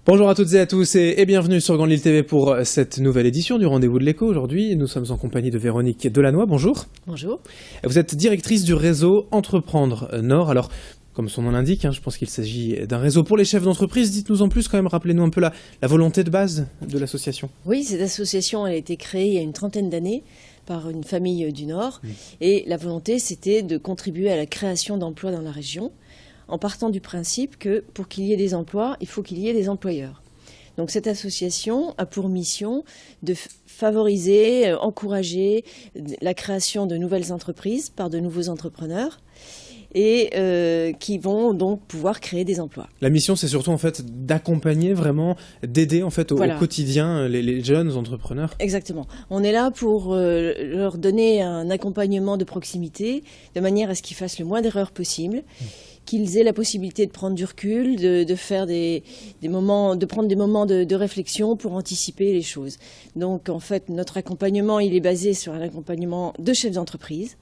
Bonjour à toutes et à tous et bienvenue sur Grande Lille TV pour cette nouvelle édition du Rendez-vous de l'Écho. Aujourd'hui, nous sommes en compagnie de Véronique Delannoy. Bonjour. Bonjour. Vous êtes directrice du réseau Entreprendre Nord. Alors, comme son nom l'indique, je pense qu'il s'agit d'un réseau pour les chefs d'entreprise. Dites-nous en plus quand même, rappelez-nous un peu la volonté de base de l'association. Oui, cette association elle a été créée il y a une trentaine d'années par une famille du Nord. Et la volonté, c'était de contribuer à la création d'emplois dans la région, en partant du principe que pour qu'il y ait des emplois, il faut qu'il y ait des employeurs. Donc cette association a pour mission de favoriser, encourager la création de nouvelles entreprises par de nouveaux entrepreneurs et qui vont donc pouvoir créer des emplois. La mission, c'est surtout en fait d'accompagner vraiment, d'aider en fait au quotidien les jeunes entrepreneurs. Exactement. On est là pour leur donner un accompagnement de proximité, de manière à ce qu'ils fassent le moins d'erreurs possible. Qu'ils aient la possibilité de prendre du recul, de faire des moments, de prendre des moments de réflexion pour anticiper les choses. Donc en fait, notre accompagnement, il est basé sur un accompagnement de chefs d'entreprise.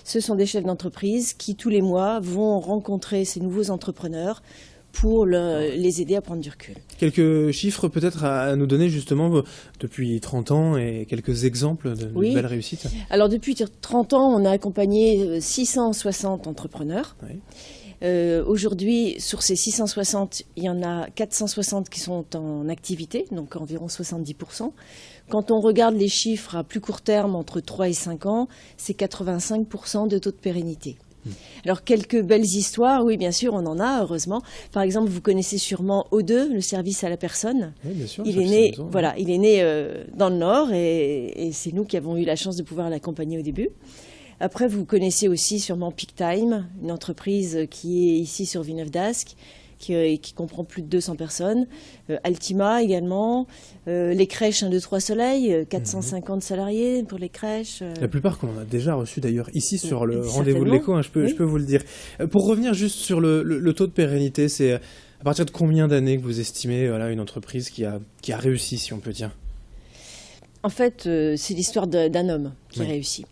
Ce sont des chefs d'entreprise qui, tous les mois, vont rencontrer ces nouveaux entrepreneurs pour les aider à prendre du recul. Quelques chiffres peut-être à nous donner justement depuis 30 ans et quelques exemples de belles réussites. Alors depuis 30 ans, on a accompagné 660 entrepreneurs. Oui. Aujourd'hui, sur ces 660, il y en a 460 qui sont en activité, donc environ 70%. Quand on regarde les chiffres à plus court terme, entre 3 et 5 ans, c'est 85% de taux de pérennité. Alors, quelques belles histoires, oui, bien sûr, on en a, heureusement. Par exemple, vous connaissez sûrement O2, le service à la personne. Oui, bien sûr. Il est né dans le Nord et c'est nous qui avons eu la chance de pouvoir l'accompagner au début. Après, vous connaissez aussi sûrement Peak Time, une entreprise qui est ici sur Villeneuve-d'Ascq, qui comprend plus de 200 personnes. Altima également. Les crèches 1, 2, 3 Soleil, 450 salariés pour les crèches. La plupart qu'on a déjà reçus d'ailleurs ici sur le Rendez-vous de l'Écho, je peux vous le dire. Pour revenir juste sur le taux de pérennité, c'est à partir de combien d'années que vous estimez une entreprise qui a réussi, si on peut dire ? En fait, c'est l'histoire d'un homme qui réussit.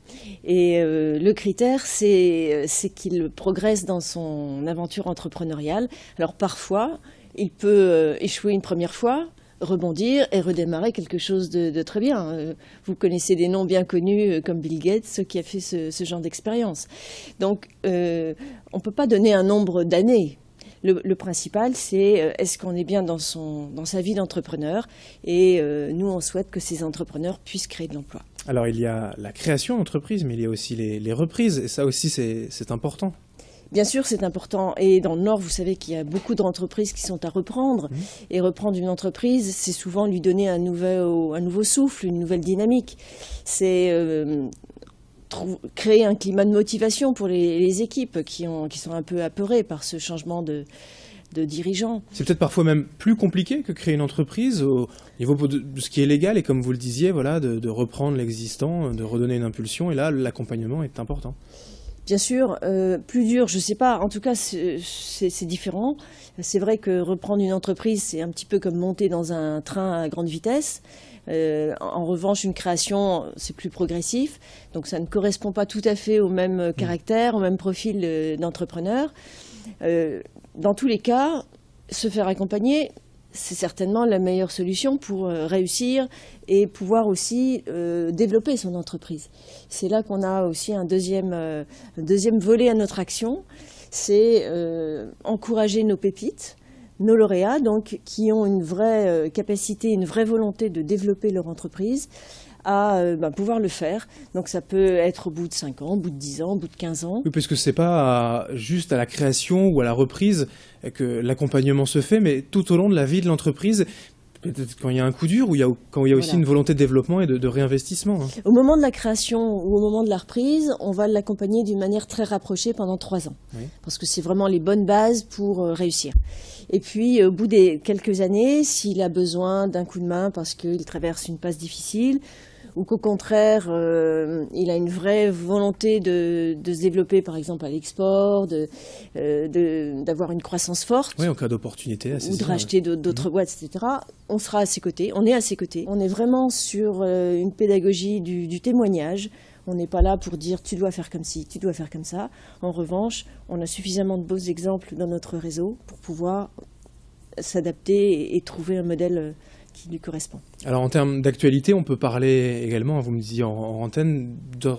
Et le critère, c'est qu'il progresse dans son aventure entrepreneuriale. Alors parfois, il peut échouer une première fois, rebondir et redémarrer quelque chose de très bien. Vous connaissez des noms bien connus comme Bill Gates, qui a fait ce genre d'expérience. Donc, on ne peut pas donner un nombre d'années. Le principal, c'est est-ce qu'on est bien dans sa vie d'entrepreneur et nous, on souhaite que ces entrepreneurs puissent créer de l'emploi. Alors, il y a la création d'entreprise, mais il y a aussi les reprises, et ça aussi, c'est important. Bien sûr, c'est important. Et dans le Nord, vous savez qu'il y a beaucoup d'entreprises qui sont à reprendre. Et reprendre une entreprise, c'est souvent lui donner un nouveau souffle, une nouvelle dynamique. C'est créer un climat de motivation pour les équipes qui sont un peu apeurées par ce changement de dirigeants. C'est peut-être parfois même plus compliqué que créer une entreprise au niveau de ce qui est légal et comme vous le disiez, de reprendre l'existant, de redonner une impulsion. Et là, l'accompagnement est important. Bien sûr, plus dur, je ne sais pas. En tout cas, c'est différent. C'est vrai que reprendre une entreprise, c'est un petit peu comme monter dans un train à grande vitesse. En revanche, une création, c'est plus progressif. Donc ça ne correspond pas tout à fait au même caractère, au même profil d'entrepreneur. Dans tous les cas, se faire accompagner, c'est certainement la meilleure solution pour réussir et pouvoir aussi développer son entreprise. C'est là qu'on a aussi un deuxième volet à notre action, c'est encourager nos pépites, nos lauréats, donc, qui ont une vraie capacité, une vraie volonté de développer leur entreprise, à pouvoir le faire. Donc ça peut être au bout de 5 ans, au bout de 10 ans, au bout de 15 ans. Oui, parce que c'est pas juste à la création ou à la reprise que l'accompagnement se fait, mais tout au long de la vie de l'entreprise, peut-être quand il y a un coup dur ou quand il y a aussi une volonté de développement et de réinvestissement. Au moment de la création ou au moment de la reprise, on va l'accompagner d'une manière très rapprochée pendant 3 ans. Oui. Parce que c'est vraiment les bonnes bases pour réussir. Et puis, au bout des quelques années, s'il a besoin d'un coup de main parce qu'il traverse une passe difficile, ou qu'au contraire, il a une vraie volonté de se développer, par exemple, à l'export, d'avoir une croissance forte. Oui, en cas d'opportunité. Ou de racheter d'autres boîtes, etc. On sera à ses côtés, on est à ses côtés. On est vraiment sur une pédagogie du témoignage. On n'est pas là pour dire « tu dois faire comme ci, tu dois faire comme ça ». En revanche, on a suffisamment de beaux exemples dans notre réseau pour pouvoir s'adapter et trouver un modèle qui lui correspond. Alors en termes d'actualité, on peut parler également, vous me disiez en antenne, de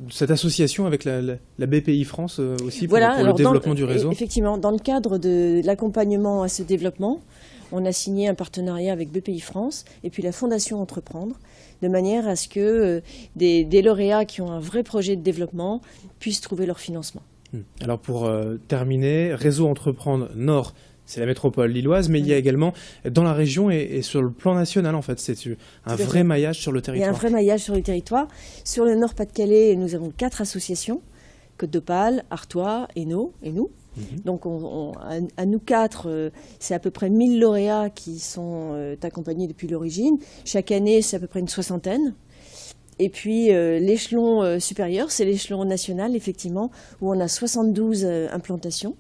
cette association avec la BPI France aussi pour le développement du réseau. Effectivement, dans le cadre de l'accompagnement à ce développement, on a signé un partenariat avec BPI France et puis la Fondation Entreprendre, de manière à ce que des lauréats qui ont un vrai projet de développement puissent trouver leur financement. Alors pour terminer, Réseau Entreprendre Nord, c'est la métropole lilloise, mais il y a également dans la région et sur le plan national, en fait, c'est un vrai maillage sur le territoire. Il y a un vrai maillage sur le territoire. Sur le Nord-Pas-de-Calais, nous avons 4 associations, Côte d'Opale, Artois, Hainaut et nous. Donc à nous 4, c'est à peu près 1000 lauréats qui sont accompagnés depuis l'origine. Chaque année, c'est à peu près une soixantaine. Et puis l'échelon supérieur, c'est l'échelon national, effectivement, où on a 72 implantations.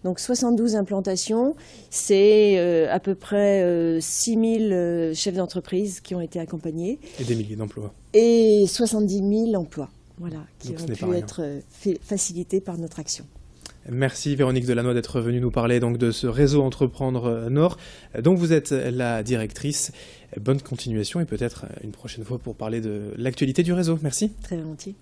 Donc 72 implantations, c'est à peu près 6000 chefs d'entreprise qui ont été accompagnés. Et des milliers d'emplois. Et 70 000 emplois, voilà, qui donc, ont pu être facilités par notre action. Merci Véronique Delannoy d'être venue nous parler donc de ce réseau Entreprendre Nord, dont vous êtes la directrice. Bonne continuation et peut-être une prochaine fois pour parler de l'actualité du réseau. Merci. Très volontiers.